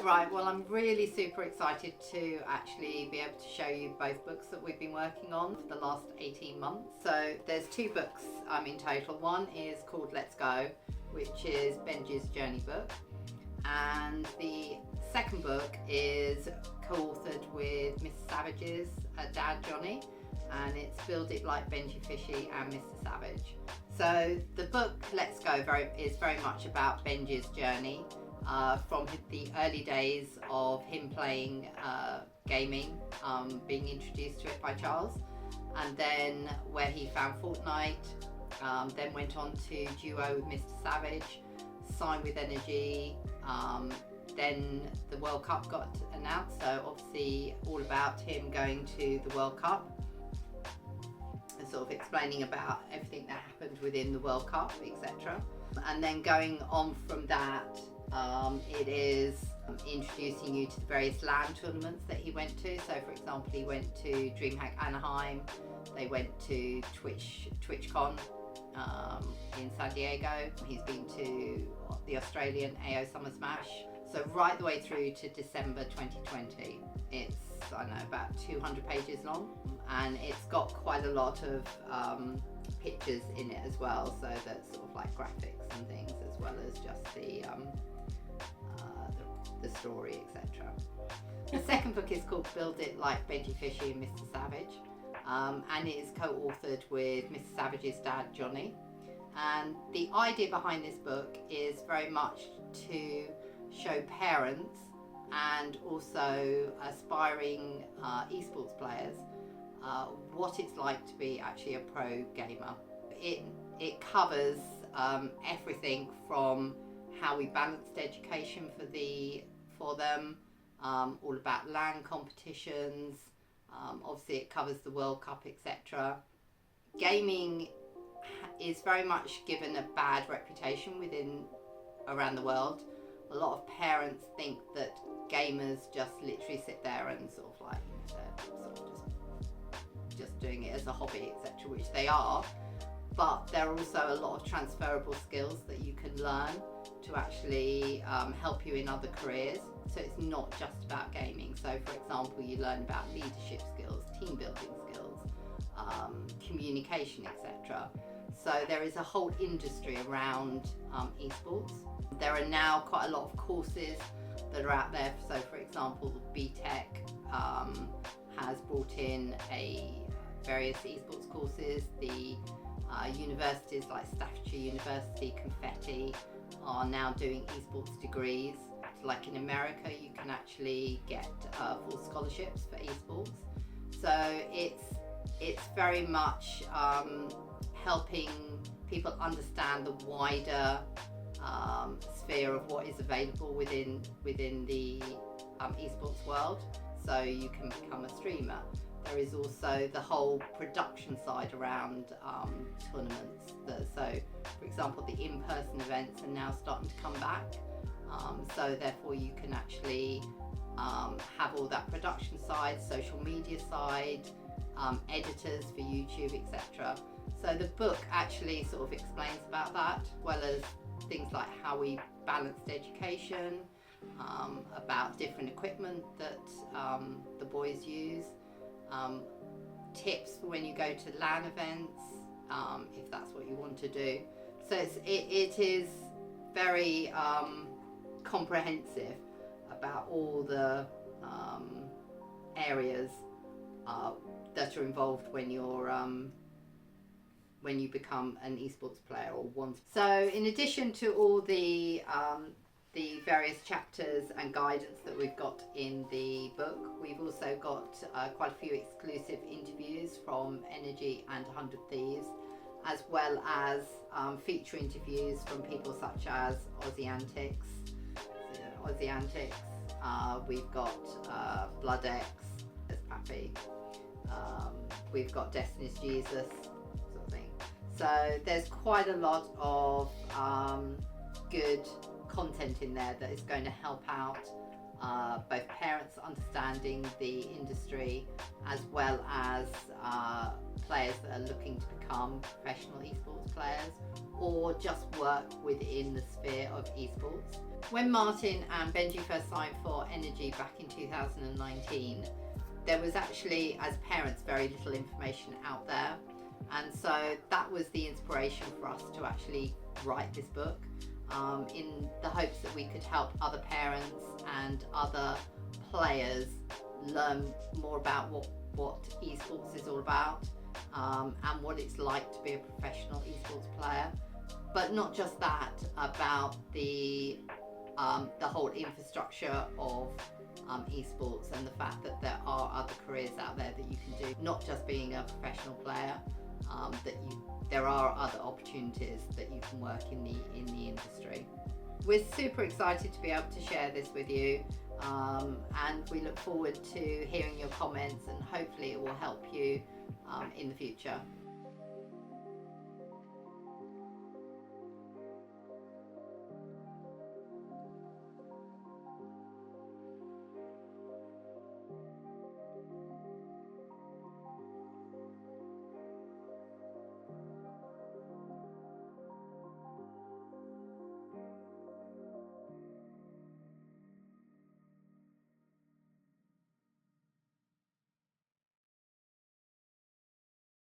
Right, well, I'm really super excited to actually be able to show you both books that we've been working on for the last 18 months. So there's two books in total. One is called Let's Go, which is Benji's journey book. And the second book is co-authored with MrSavage's dad, Johnny, and it's Build It Like Benjyfishy and MrSavage. So the book Let's Go is very much about Benji's journey from the early days of him playing gaming, being introduced to it by Charles, and then where he found Fortnite, then went on to duo with MrSavage, signed with Energy, then the World Cup got announced, so obviously all about him going to the World Cup and sort of explaining about everything that happened within the World Cup, etc. And then going on from that, it is introducing you to the various LAN tournaments that he went to. So for example, he went to DreamHack Anaheim, they went to TwitchCon in San Diego, he's been to the Australian AO Summer Smash. So right the way through to December 2020. It's, I don't know, about 200 pages long, and it's got quite a lot of pictures in it as well, so that's sort of like graphics and things, as well as just the story, etc. The second book is called Build It Like Benjyfishy and MrSavage, and it is co-authored with MrSavage's dad, Johnny. And the idea behind this book is very much to show parents and also aspiring esports players what it's like to be actually a pro gamer. It covers everything from how we balanced education for them, all about LAN competitions, obviously it covers the World Cup, etc. Gaming is very much given a bad reputation around the world. A lot of parents think that gamers just literally sit there and sort of like just doing it as a hobby, etc., which they are, but there are also a lot of transferable skills that you can learn to actually help you in other careers. So it's not just about gaming. So for example, you learn about leadership skills, team building skills, communication, etc. So there is a whole industry around esports. There are now quite a lot of courses that are out there. So for example, BTEC has brought in various esports courses. The universities like Staffordshire University, Confetti are now doing esports degrees. Like in America, you can actually get full scholarships for esports. So it's very much helping people understand the wider sphere of what is available within the esports world. So you can become a streamer. There is also the whole production side around tournaments. So for example, the in-person events are now starting to come back. So therefore you can actually have all that production side, social media side, editors for YouTube, etc. So the book actually sort of explains about that, as well as things like how we balanced education, about different equipment that the boys use, tips for when you go to LAN events, if that's what you want to do. So it is very comprehensive about all the areas that are involved when you become an esports player or want. So in addition to all the various chapters and guidance that we've got in the book, we've also got quite a few exclusive interviews from Energy and 100 Thieves, as well as feature interviews from people such as Aussie Antics. We've got BloodX, there's Pappy, we've got Destiny's Jesus, sort of thing. So there's quite a lot of good content in there that is going to help out both parents understanding the industry, as well as players that are looking to become professional esports players or just work within the sphere of esports. When Martin and Benji first signed for Energy back in 2019, there was actually, as parents, very little information out there. And so that was the inspiration for us to actually write this book, in the hopes that we could help other parents and other players learn more about what esports is all about, and what it's like to be a professional esports player. But not just that, about the whole infrastructure of esports, and the fact that there are other careers out there that you can do, not just being a professional player, there are other opportunities that you can work in the industry. We're super excited to be able to share this with you, and we look forward to hearing your comments, and hopefully it will help you in the future.